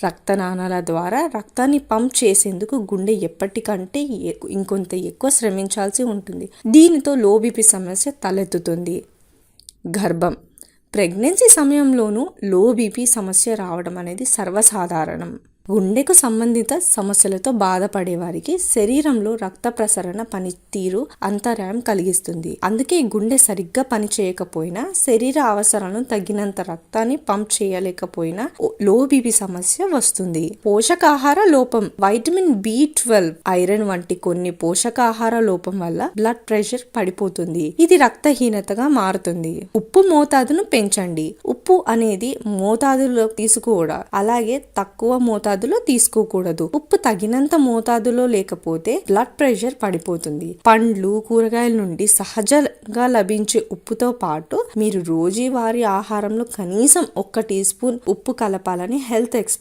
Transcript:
రక్తనాళాల ద్వారా రక్తాన్ని పంప్ చేసేందుకు గుండె ఎప్పటికంటే ఇంకొంత ఎక్కువ శ్రమించాల్సి ఉంటుంది. దీనితో లో బీపీ సమస్య తలెత్తుతుంది. గర్భం ప్రెగ్నెన్సీ సమయంలోనూ లో బీపీ సమస్య రావడం అనేది సర్వసాధారణం. గుండెకు సంబంధిత సమస్యలతో బాధపడే వారికి శరీరంలో రక్త ప్రసరణ పనితీరు అంతరాయం కలిగిస్తుంది. అందుకే గుండె సరిగ్గా పనిచేయకపోయినా, శరీర అవసరాలను తగినంత రక్తాన్ని పంప్ చేయలేకపోయినా లో బీపీ సమస్య వస్తుంది. పోషకాహార లోపం వైటమిన్ B12, ఐరన్ వంటి కొన్ని పోషకాహార లోపం వల్ల బ్లడ్ ప్రెషర్ పడిపోతుంది. ఇది రక్తహీనతగా మారుతుంది. ఉప్పు మోతాదును పెంచండి. ఉప్పు అనేది మోతాదులో తీసుకోవడం, అలాగే తక్కువ మోతాదులో తీసుకోకూడదు. ఉప్పు తగినంత మోతాదులో లేకపోతే బ్లడ్ ప్రెషర్ పడిపోతుంది. పండ్లు, కూరగాయల నుండి సహజంగా లభించే ఉప్పుతో పాటు మీరు రోజువారీ ఆహారంలో కనీసం 1 టీ స్పూన్ ఉప్పు కలపాలని హెల్త్